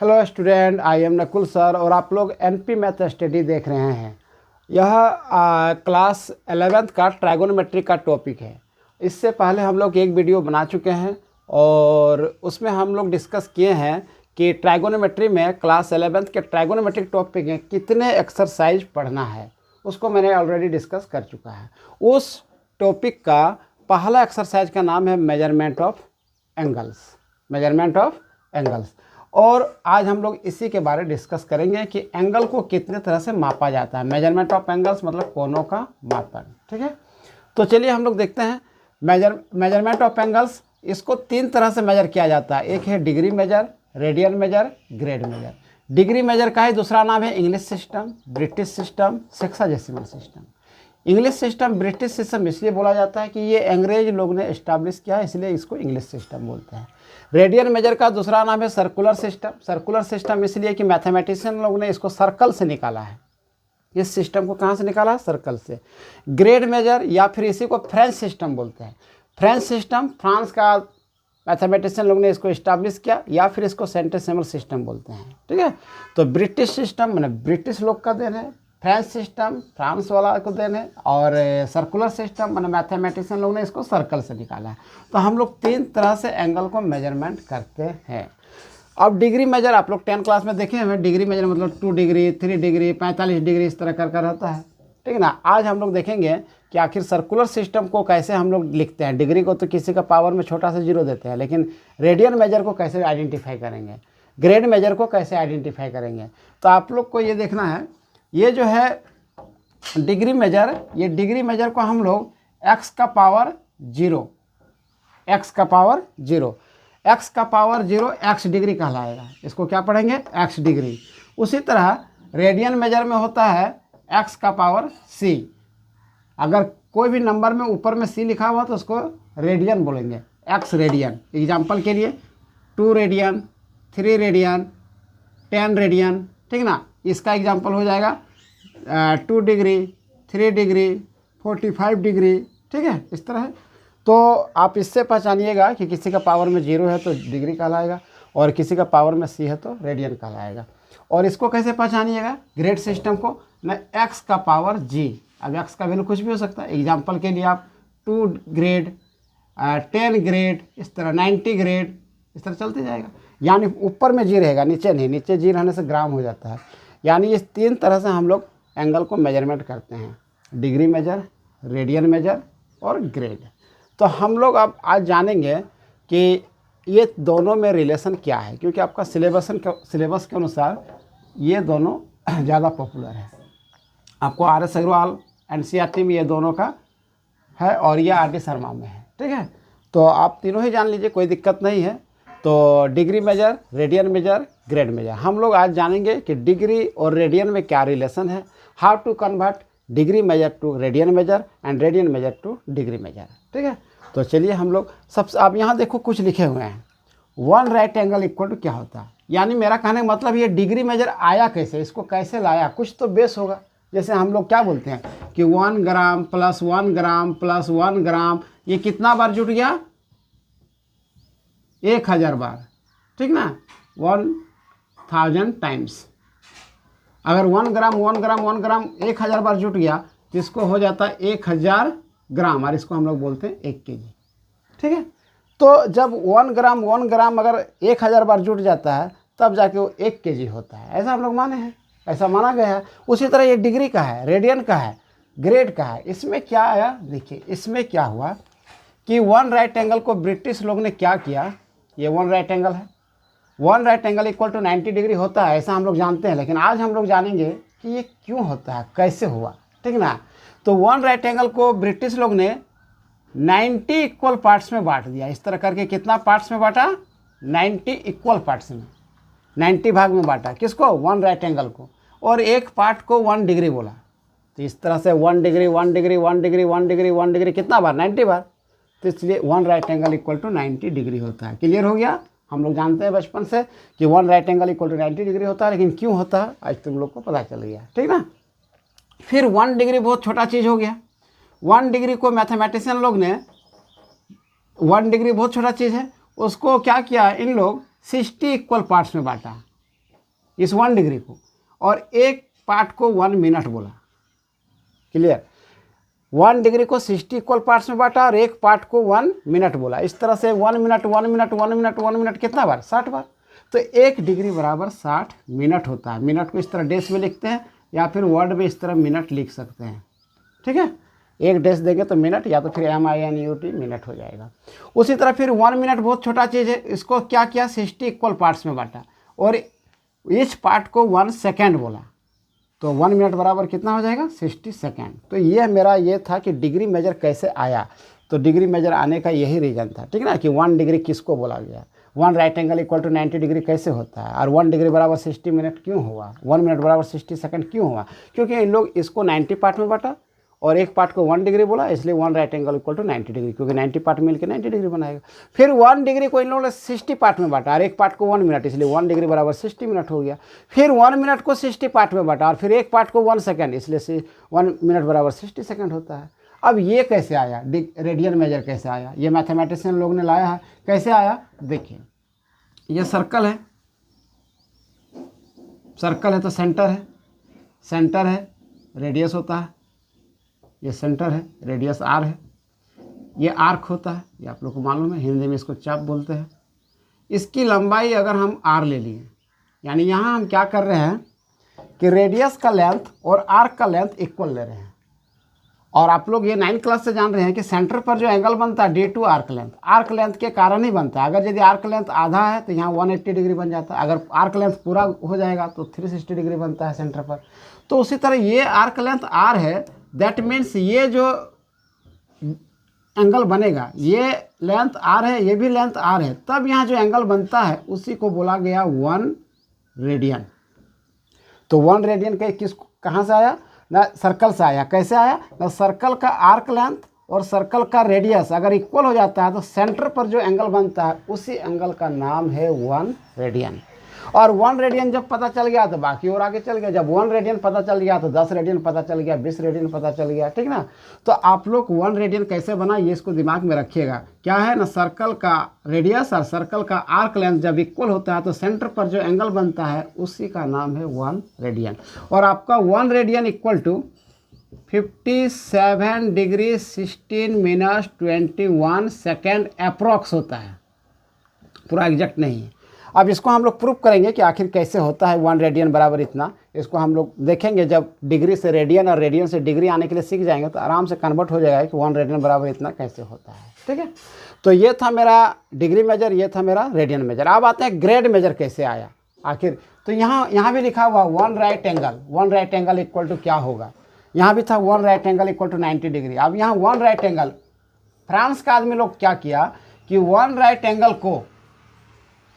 Hello student, I am Nakul sir और आप लोग एनपी मैथ स्टडी देख रहे हैं। यह क्लास 11th का ट्राइगोनोमेट्री का टॉपिक है। इससे पहले हम लोग एक वीडियो बना चुके हैं और उसमें हम लोग डिस्कस किए हैं कि ट्राइगोनोमेट्री में क्लास 11th के ट्राइगोनोमेट्रिक टॉपिक में कितने एक्सरसाइज पढ़ना है, उसको मैंने ऑलरेडी डिस्कस कर चुका है। उस टॉपिक का पहला एक्सरसाइज का नाम है मेजरमेंट ऑफ एंगल्स। और आज हम लोग इसी के बारे में डिस्कस करेंगे कि एंगल को कितने तरह से मापा जाता है। मेजरमेंट ऑफ एंगल्स मतलब कोणों का मापन। ठीक है, तो चलिए हम लोग देखते हैं मेजरमेंट ऑफ एंगल्स। इसको 3 तरह से मेजर किया जाता है। एक है degree measure, radian measure, grade measure. Degree measure का ही दूसरा नाम है English system, British system, sexadecimal system. English system British system इसलिए बोला जाता है कि ये अंग्रेज लोग ने इस्टेब्लिश किया है, इसलिए इसको इंग्लिश सिस्टम बोलते हैं। रेडियन मेजर का दूसरा नाम है सर्कुलर सिस्टम। सर्कुलर सिस्टम इसलिए कि मैथमेटिशियन लोग ने इसको सर्कल से निकाला है। इस सिस्टम को कहाँ से निकाला है? सर्कल से। ग्रेड मेजर या फिर इसी को फ्रेंच सिस्टम बोलते हैं। फ्रेंच सिस्टम फ्रांस का मैथमेटिशियन लोग ने इसको इस्टेब्लिश किया, या फिर इसको सेंटेसिमल सिस्टम बोलते हैं। ठीक है, तो ब्रिटिश सिस्टम मैंने ब्रिटिश लोग का देन है, फ्रेंच सिस्टम फ्रांस वाला को देन है, और सर्कुलर सिस्टम मैंने मैथमेटिशियन लोग ने इसको सर्कल से निकाला है। तो हम लोग 3 तरह से एंगल को मेजरमेंट करते हैं। अब डिग्री मेजर आप लोग 10 क्लास में देखे हैं। डिग्री मेजर मतलब 2 डिग्री, 3 डिग्री, 45 डिग्री, इस तरह कर रहता है। ठीक है ना। आज हम लोग देखेंगे कि आखिर सर्कुलर सिस्टम को कैसे हम लोग लिखते हैं। डिग्री को तो किसी का पावर में छोटा सा 0 देते हैं, लेकिन रेडियन मेजर को कैसे आइडेंटिफाई करेंगे, ग्रेड मेजर को कैसे आइडेंटिफाई करेंगे। तो आप लोग को ये देखना है, ये जो है डिग्री मेजर, ये डिग्री मेजर को हम लोग x का पावर 0 x डिग्री कहलाएगा। इसको क्या पढ़ेंगे? x degree. उसी तरह रेडियन मेजर में होता है x का पावर c। अगर कोई भी नंबर में ऊपर में c लिखा हुआ तो उसको रेडियन बोलेंगे, x रेडियन। एग्जाम्पल के लिए 2 रेडियन, 3 रेडियन, 10 रेडियन। ठीक ना। इसका एग्जाम्पल हो जाएगा 2 डिग्री, 3 डिग्री, 45 डिग्री। ठीक है, इस तरह है। तो आप इससे पहचानिएगा कि किसी का पावर में 0 है तो डिग्री कहलाएगा, और किसी का पावर में c है तो रेडियन कहलाएगा। और इसको कैसे पहचानिएगा? ग्रेड सिस्टम को न x का पावर g। अब x का वैल्यू कुछ भी हो सकता है। एग्जाम्पल के लिए आप 2 ग्रेड, 10 ग्रेड, इस तरह 90 ग्रेड, इस तरह चलते जाएगा। यानी ऊपर में g रहेगा, नीचे नहीं। नीचे g रहने से ग्राम हो जाता है। यानी इस 3 तरह से हम लोग एंगल को मेजरमेंट करते हैं, डिग्री मेजर, रेडियन मेजर और ग्रेड। तो हम लोग अब आज जानेंगे कि ये दोनों में रिलेशन क्या है, क्योंकि आपका सिलेबस के अनुसार ये दोनों ज़्यादा पॉपुलर है। आपको RS अग्रवाल NCERT में ये दोनों का है, और ये RD शर्मा में है। ठीक है, तो आप तीनों ही जान लीजिए, कोई दिक्कत नहीं है। तो degree measure, radian measure, grade measure. हम लोग आज जानेंगे कि डिग्री और रेडियन में क्या रिलेशन है, how to convert degree measure to radian measure and radian measure to degree measure. ठीक है, तो चलिए हम लोग सबसे, आप यहाँ देखो कुछ लिखे हुए हैं। 1 राइट एंगल इक्वल टू क्या होता है। यानी मेरा कहने का मतलब ये डिग्री मेजर आया कैसे, इसको कैसे लाया, कुछ तो बेस होगा। जैसे हम लोग क्या बोलते हैं कि 1 ग्राम प्लस 1 ग्राम प्लस 1 ग्राम, ये कितना बार जुट गया? 1000 बार। ठीक ना, 1000 टाइम्स। अगर 1 ग्राम 1000 बार जुट गया तो इसको हो जाता है 1000 ग्राम, और इसको हम लोग बोलते हैं 1 केजी। ठीक है, तो जब 1 ग्राम अगर 1000 बार जुट जाता है तब जाके वो 1 केजी होता है। ऐसा हम लोग माने हैं, ऐसा माना गया है। उसी तरह ये डिग्री का है, रेडियन का है, ग्रेड का है। इसमें क्या आया देखिए, इसमें क्या हुआ कि 1 राइट एंगल को ब्रिटिश लोग ने क्या किया, ये 1 राइट एंगल है। 1 right angle equal to 90 degree होता है, ऐसा हम लोग जानते हैं। लेकिन आज हम लोग जानेंगे कि ये क्यों होता है, कैसे हुआ। ठीक ना। तो 1 राइट एंगल को ब्रिटिश लोग ने 90 इक्वल पार्ट्स में बांट दिया। इस तरह करके कितना पार्ट्स में बांटा? 90 इक्वल पार्ट्स में, 90 भाग में बांटा। किसको? 1 राइट एंगल को। और एक पार्ट को 1 डिग्री बोला। तो इस तरह से 1 degree 1 degree 1 degree 1 degree 1 degree कितना बार? 90 बार। तो इसलिए 1 right angle equal to 90 degree होता है। क्लियर हो गया? हम लोग जानते हैं बचपन से कि 1 right angle equal to 90 degree होता है, लेकिन क्यों होता है आज तुम लोग को पता चल गया। ठीक ना। फिर 1 डिग्री बहुत छोटा चीज़ हो गया। 1 डिग्री को मैथमेटिशियन लोग ने, 1 डिग्री बहुत छोटा चीज़ है, उसको क्या किया इन लोग 60 इक्वल पार्ट्स में बांटा। इस 1 डिग्री को, और एक पार्ट को 1 मिनट बोला। क्लियर? 1 डिग्री को 60 इक्वल पार्ट्स में बांटा और एक पार्ट को 1 मिनट बोला। इस तरह से 1 मिनट 1 मिनट 1 मिनट 1 मिनट कितना बार? 60 बार। तो 1 डिग्री बराबर 60 मिनट होता है। मिनट को इस तरह डेस में लिखते हैं या फिर वर्ड में इस तरह मिनट लिख सकते हैं। ठीक है, एक डेस देंगे तो मिनट, या तो फिर MINUT मिनट हो जाएगा। उसी तरह फिर 1 मिनट बहुत छोटा चीज़ है, इसको क्या किया? 60 इक्वल पार्ट्स में बांटा और इस पार्ट को 1 सेकेंड बोला। तो 1 मिनट बराबर कितना हो जाएगा? 60 सेकेंड। तो ये मेरा ये था कि डिग्री मेजर कैसे आया। तो डिग्री मेजर आने का यही रीज़न था, ठीक ना, कि 1 डिग्री किसको बोला गया। 1 right angle equal to 90 degree कैसे होता है, और 1 डिग्री बराबर 60 मिनट क्यों हुआ, 1 मिनट बराबर 60 सेकंड क्यों हुआ? क्योंकि इन लोग इसको 90 पार्ट में बांटा और एक पार्ट को 1 डिग्री बोला, इसलिए 1 right angle equal to 90 degree, क्योंकि 90 पार्ट मिलकर 90 डिग्री बनाएगा। फिर 1 डिग्री को इन लोगों ने 60 पार्ट में बांटा और एक पार्ट को 1 मिनट, इसलिए 1 डिग्री बराबर 60 मिनट हो गया। फिर 1 मिनट को 60 पार्ट में बांटा और फिर एक पार्ट को 1 सेकेंड, इसलिए 1 मिनट बराबर 60 सेकेंड होता है। अब ये कैसे आया, रेडियन मेजर कैसे आया? ये मैथमेटिशियन लोग ने लाया है। कैसे आया? देखिए, ये सर्कल है, सर्कल है तो सेंटर है, सेंटर है, रेडियस होता है, ये सेंटर है, रेडियस आर है, ये आर्क होता है, ये आप लोग को मालूम है, हिंदी में इसको चाप बोलते हैं। इसकी लंबाई अगर हम आर ले लिए, यानी यहाँ हम क्या कर रहे हैं कि रेडियस का लेंथ और आर्क का लेंथ इक्वल ले रहे हैं। और आप लोग ये 9th क्लास से जान रहे हैं कि सेंटर पर जो एंगल बनता है D2 आर्क लेंथ के कारण ही बनता है। अगर यदि आर्क लेंथ आधा है तो यहाँ 180 डिग्री बन जाता है, अगर आर्क लेंथ पूरा हो जाएगा तो 360 डिग्री बनता है सेंटर पर। तो उसी तरह ये आर्क लेंथ आर है, दैट मीन्स ये जो एंगल बनेगा ये लेंथ आर है, ये भी लेंथ आर है, तब यहाँ जो एंगल बनता है उसी को बोला गया 1 रेडियन। तो 1 रेडियन का किस कहाँ से आया? ना सर्कल से आया। कैसे आया? ना सर्कल का आर्क लेंथ और सर्कल का रेडियस अगर इक्वल हो जाता है तो सेंटर पर जो एंगल बनता है उसी एंगल का नाम है 1 रेडियन। और 1 रेडियन जब पता चल गया तो बाकी और आगे चल गया। जब 1 रेडियन पता चल गया तो 10 रेडियन पता चल गया, 20 रेडियन पता चल गया, ठीक ना। तो आप लोग 1 रेडियन कैसे बना ये इसको दिमाग में रखिएगा। क्या है ना, सर्कल का रेडियस और सर्कल का आर्क लेंथ जब इक्वल होता है तो सेंटर पर जो एंगल बनता है उसी का नाम है 1 रेडियन। और आपका 1 radian equal to 57 degree 16 minute 21 second approx होता है, पूरा एग्जैक्ट नहीं है। अब इसको हम लोग प्रूव करेंगे कि आखिर कैसे होता है 1 रेडियन बराबर इतना। इसको हम लोग देखेंगे, जब डिग्री से रेडियन और रेडियन से डिग्री आने के लिए सीख जाएंगे तो आराम से कन्वर्ट हो जाएगा कि 1 रेडियन बराबर इतना कैसे होता है, ठीक है। तो ये था मेरा डिग्री मेजर, ये था मेरा रेडियन मेजर। अब आते हैं ग्रेड मेजर कैसे आया आखिर। तो यहाँ भी लिखा हुआ 1 राइट एंगल इक्वल टू क्या होगा। यहाँ भी था 1 right angle equal to 90 degree. अब यहाँ 1 राइट एंगल, फ्रांस का आदमी लोग क्या किया कि 1 राइट एंगल को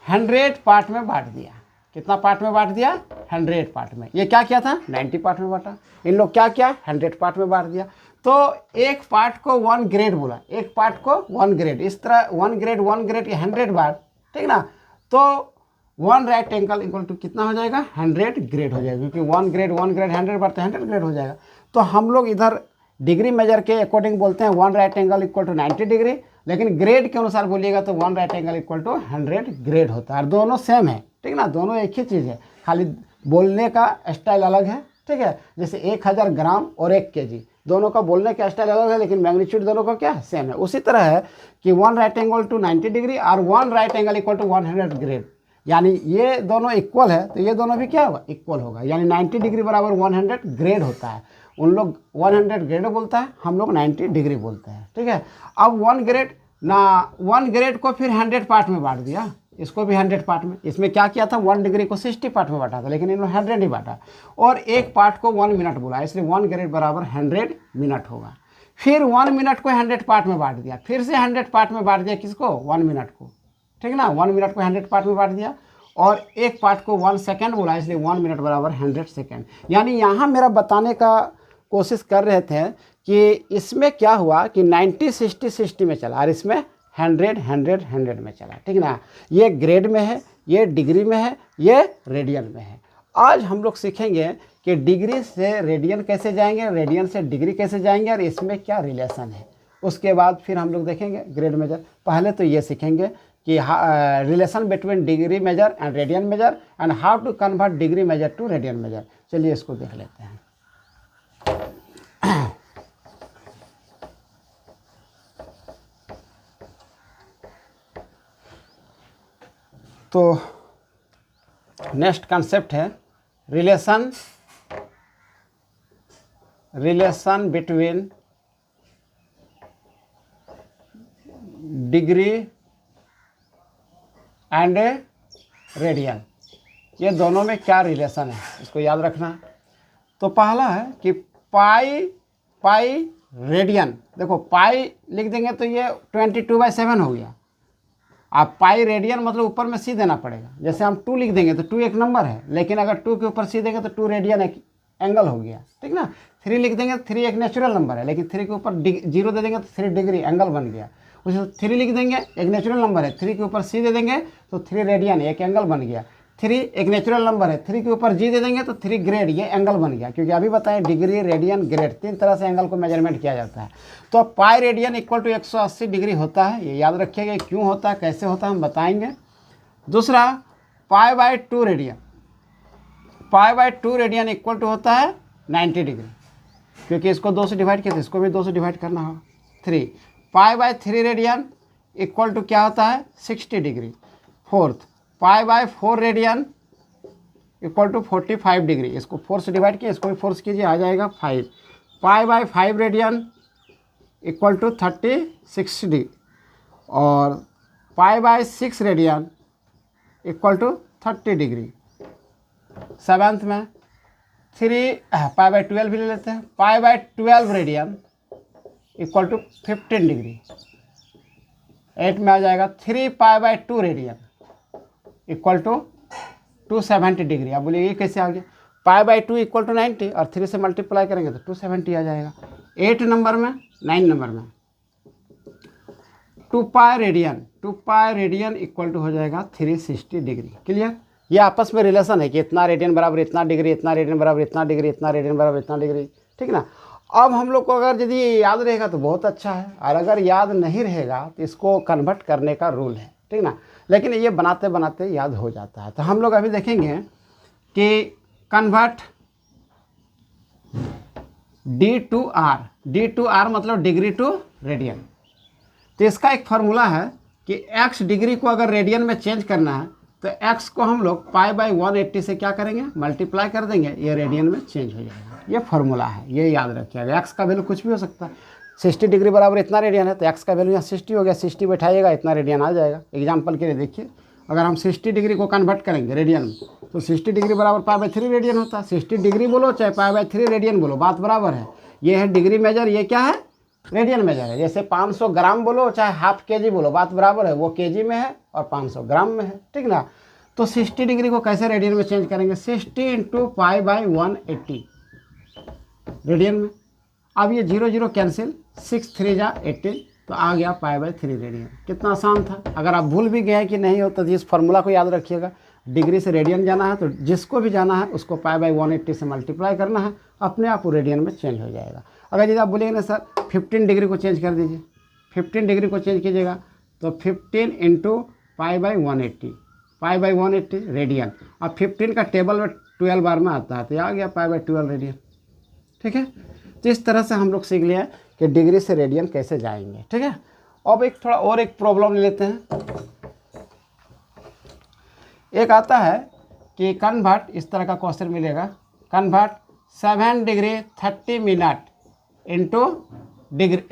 100 पार्ट में बांट दिया। कितना पार्ट में बांट दिया? 100 पार्ट में। ये क्या किया था? 90 पार्ट में बांटा। इन लोग क्या किया? 100 पार्ट में बांट दिया। तो एक पार्ट को 1 ग्रेड बोला, एक पार्ट को 1 ग्रेड, इस तरह 1 ग्रेड 100 बार, ठीक ना। तो 1 राइट एंगल इक्वल टू कितना हो जाएगा? 100 ग्रेड हो जाएगा, क्योंकि 1 ग्रेड 100 बार तो 100 ग्रेड हो जाएगा। तो हम लोग इधर डिग्री मेजर के अकॉर्डिंग बोलते हैं 1 right angle equal to 90 degree, लेकिन ग्रेड के अनुसार बोलिएगा तो 1 right angle equal to 100 grade होता है। दोनों सेम है, ठीक ना, दोनों एक ही चीज़ है, खाली बोलने का स्टाइल अलग है, ठीक है। जैसे 1000 ग्राम और 1 kg, दोनों का बोलने का स्टाइल अलग है लेकिन मैग्नीट्यूड दोनों का क्या है? सेम है। उसी तरह है कि 1 राइट एंगल टू 90 डिग्री और 1 right angle equal to 100 grade, यानी ये दोनों इक्वल है तो ये दोनों भी क्या होगा? इक्वल होगा। यानी 90 डिग्री बराबर 100 ग्रेड होता है। उन लोग 100 ग्रेड बोलता है, हम लोग 90 डिग्री बोलते हैं, ठीक है। अब 1 ग्रेड को फिर 100 पार्ट में बांट दिया, इसको भी 100 पार्ट में। इसमें क्या किया था? 1 डिग्री को 60 पार्ट में बांटा था, लेकिन इन्होंने 100 ही बांटा। और एक पार्ट को 1 मिनट बोला, इसलिए 1 ग्रेड बराबर 100 मिनट होगा। फिर 1 मिनट को 100 पार्ट में बांट दिया, फिर से 100 पार्ट में बांट दिया, किसको? 1 मिनट को, ठीक ना। 1 मिनट को 100 पार्ट में बांट दिया और एक पार्ट को 1 सेकेंड बोला, इसलिए 1 मिनट बराबर 100 सेकेंड। यानी यहाँ मेरा बताने का कोशिश कर रहे थे कि इसमें क्या हुआ कि 90 60 60 में चला और इसमें 100 100 100 में चला, ठीक ना। ये ग्रेड में है, ये डिग्री में है, ये रेडियन में है। आज हम लोग सीखेंगे कि डिग्री से रेडियन कैसे जाएंगे, रेडियन से डिग्री कैसे जाएंगे और इसमें क्या रिलेशन है। उसके बाद फिर हम लोग देखेंगे ग्रेड मेजर। पहले तो ये सीखेंगे कि relation between degree measure and radian measure and how to convert degree measure to radian measure. चलिए इसको देख लेते हैं। तो नेक्स्ट कॉन्सेप्ट है relation between degree and radian. ये दोनों में क्या रिलेशन है इसको याद रखना। तो पहला है कि पाई रेडियन। देखो पाई लिख देंगे तो ये 22/7 हो गया। आप पाई रेडियन मतलब ऊपर में सी देना पड़ेगा। जैसे हम 2 लिख देंगे तो 2 एक नंबर है, लेकिन अगर 2 के ऊपर सी देंगे तो 2 रेडियन एक एंगल हो गया, ठीक ना। 3 लिख देंगे तो 3 एक नेचुरल नंबर है, लेकिन 3 के ऊपर 0 दे देंगे तो 3 डिग्री एंगल बन गया। उसे 3 लिख देंगे, एक नेचुरल नंबर है, 3 के ऊपर सी दे देंगे तो 3 रेडियन एक एंगल बन गया। 3 एक नेचुरल नंबर है, 3 के ऊपर जी दे देंगे तो 3 ग्रेड ये एंगल बन गया। क्योंकि अभी बताएं डिग्री रेडियन ग्रेड 3 तरह से एंगल को मेजरमेंट किया जाता है। तो pi radian equal to 180 degree होता है। ये याद रखिएगा क्यों होता है, कैसे होता है हम बताएंगे। दूसरा पाई/2 रेडियन। पाई/2 रेडियन इक्वल टू होता है 90 डिग्री, क्योंकि इसको 2 से डिवाइड किया तो इसको भी 2 से डिवाइड करना होगा। 3 पाई/3 रेडियन इक्वल टू क्या होता है 60 डिग्री। फोर्थ पाई/4 रेडियन इक्वल टू 45 डिग्री। इसको 4 से डिवाइड किया, इसको भी 4 कीजिए, आ जाएगा 5। पाई/5 रेडियन इक्वल टू 36 डिग्री। और पाई/6 radian equal to 30 degree. Seventh में पाई/12 भी ले लेते हैं। पाई/12 रेडियन इक्वल टू 15 डिग्री। 8 में आ जाएगा 3 पाई/2 रेडियन इक्वल टू 270 डिग्री। आप बोलिए ये कैसे आ गया। पाई/2 इक्वल टू 90 और 3 से मल्टीप्लाई करेंगे तो 270 आ जाएगा। 8 नंबर में 9 नंबर में 2 पाई रेडियन इक्वल टू हो जाएगा 360 डिग्री। क्लियर। ये आपस में रिलेशन है कि इतना रेडियन बराबर इतना डिग्री, इतना रेडियन बराबर इतना डिग्री, इतना रेडियन बराबर इतना डिग्री, ठीक ना। अब हम लोग को अगर यदि याद रहेगा तो बहुत अच्छा है, और अगर याद नहीं रहेगा तो इसको कन्वर्ट करने का रूल है, ठीक ना। लेकिन ये बनाते बनाते याद हो जाता है। तो हम लोग अभी देखेंगे कि कन्वर्ट D टू R मतलब डिग्री टू रेडियन। तो इसका एक फार्मूला है कि x डिग्री को अगर रेडियन में चेंज करना है तो x को हम लोग पाई/180 से क्या करेंगे मल्टीप्लाई कर देंगे, ये रेडियन में चेंज हो जाएगा। ये फार्मूला है, ये याद रखिएगा। x का वैल्यू कुछ भी हो सकता है। 60 डिग्री बराबर इतना रेडियन है तो x का वैल्यू यहाँ 60 हो गया। 60 बैठाइएगा इतना रेडियन आ जाएगा। एग्जाम्पल के लिए देखिए, अगर हम 60 डिग्री को कन्वर्ट करेंगे रेडियन में तो 60 डिग्री बराबर पाई/3 रेडियन होता है। 60 डिग्री बोलो चाहे पाई/3 रेडियन बोलो, बात बराबर है। ये है डिग्री मेजर, ये क्या है रेडियन मेजर है। जैसे 500 ग्राम बोलो चाहे हाफ केजी बोलो, बात बराबर है। वो केजी में है और 500 ग्राम में है, ठीक ना। तो 60 डिग्री को कैसे रेडियन में चेंज करेंगे, 60 इंटू पाई/180 रेडियन में। अब ये 0 0 कैंसिल, 6 3 जा 18, तो आ गया पाई/3 रेडियन। कितना आसान था। अगर आप भूल भी गए कि नहीं होता तो इस फार्मूला को याद रखिएगा। डिग्री से रेडियन जाना है तो जिसको भी जाना है उसको पाई/180 से मल्टीप्लाई करना है, अपने आप वो रेडियन में चेंज हो जाएगा। अगर यदि आप बोलेंगे ना सर 15 डिग्री को चेंज कर दीजिए, 15 डिग्री को चेंज कीजिएगा तो 15 इंटू पाई/180 रेडियन। अब 15 का टेबल में 12 बार में आता है तो आ गया पाई/12 रेडियन, ठीक है। तो इस तरह से हम लोग सीख लिया कि डिग्री से रेडियन कैसे जाएंगे, ठीक है। अब एक थोड़ा और एक प्रॉब्लम ले लेते हैं। एक आता है कि कन्वर्ट, इस तरह का क्वेश्चन मिलेगा, convert 7 degree 30 minute into degree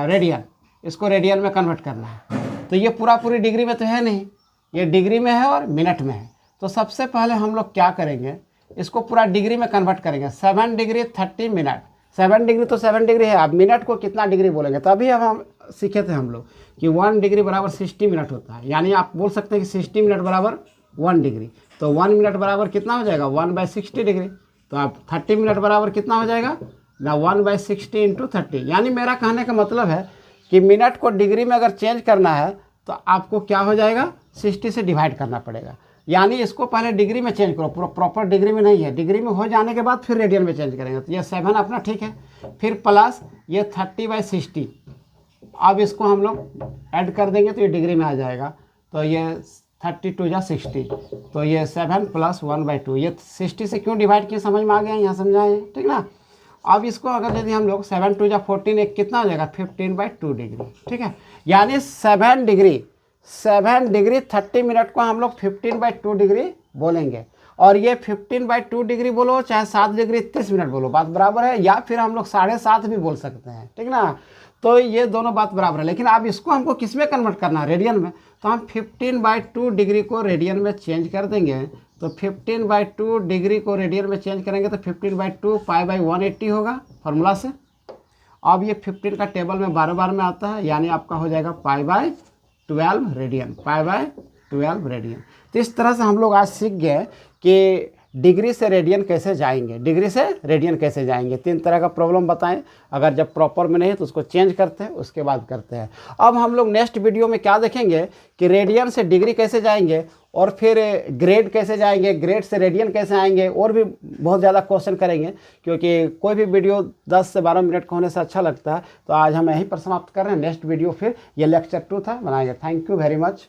radian. इसको रेडियन में कन्वर्ट करना है। तो ये पूरी डिग्री में तो है नहीं, ये डिग्री में है और मिनट में है। तो सबसे पहले हम लोग क्या करेंगे, इसको पूरा डिग्री में कन्वर्ट करेंगे। 7 डिग्री 30 मिनट, 7 डिग्री तो 7 डिग्री है। अब मिनट को कितना डिग्री बोलेंगे, तभी अब हम सीखे थे हम लोग कि 1 डिग्री बराबर 60 मिनट होता है। यानी आप बोल सकते हैं कि 60 मिनट बराबर 1 डिग्री। तो 1 मिनट बराबर कितना हो जाएगा 1/60 डिग्री। तो आप 30 मिनट बराबर कितना हो जाएगा ना 1/60 इंटू 30। यानी मेरा कहने का मतलब है कि मिनट को डिग्री में अगर चेंज करना है तो आपको क्या हो जाएगा 60 से डिवाइड करना पड़ेगा। यानी इसको पहले डिग्री में चेंज करो, प्रॉपर डिग्री में नहीं है। डिग्री में हो जाने के बाद फिर रेडियन में चेंज करेंगे। तो ये 7 अपना ठीक है, फिर प्लस ये 30/60। अब इसको हम लोग ऐड कर देंगे तो ये डिग्री में आ जाएगा। तो ये 32 या 60, तो ये 7 + 1/2, ये 60 से क्यों डिवाइड किए समझ में आ गया, यहाँ समझाएं, ठीक ना। अब इसको अगर यदि हम लोग 7 2 या 14, एक कितना हो जाएगा 15/2 डिग्री, ठीक है। यानी 7 डिग्री 30 मिनट को हम लोग 15/2 डिग्री बोलेंगे। और ये 15/2 डिग्री बोलो चाहे 7 डिग्री 30 मिनट बोलो, बात बराबर है। या फिर हम लोग 7.5 भी बोल सकते हैं, ठीक ना। तो ये दोनों बात बराबर है। लेकिन अब इसको हमको किस में कन्वर्ट करना है, रेडियन में। तो हम 15/2 डिग्री को रेडियन में चेंज कर देंगे। तो 15/2 डिग्री को रेडियन में चेंज करेंगे तो 15/2 π/180 होगा फॉर्मूला से। अब ये 15 का टेबल में 12 में आता है, यानी आपका हो जाएगा π/12 रेडियन, π/12 रेडियन। तो इस तरह से हम लोग आज सीख गए कि डिग्री से रेडियन कैसे जाएंगे, डिग्री से रेडियन कैसे जाएंगे। 3 तरह का प्रॉब्लम बताएं, अगर जब प्रॉपर में नहीं तो उसको चेंज करते हैं, उसके बाद करते हैं। अब हम लोग नेक्स्ट वीडियो में क्या देखेंगे कि रेडियन से डिग्री कैसे जाएंगे, और फिर ग्रेड कैसे जाएंगे, ग्रेड से रेडियन कैसे आएंगे, और भी बहुत ज़्यादा क्वेश्चन करेंगे। क्योंकि कोई भी वीडियो 10 से 12 मिनट का होने से अच्छा लगता है। तो आज हम यहीं पर समाप्त कर रहे हैं, नेक्स्ट वीडियो फिर ये लेक्चर 2 था बनाएंगे। Thank you very much.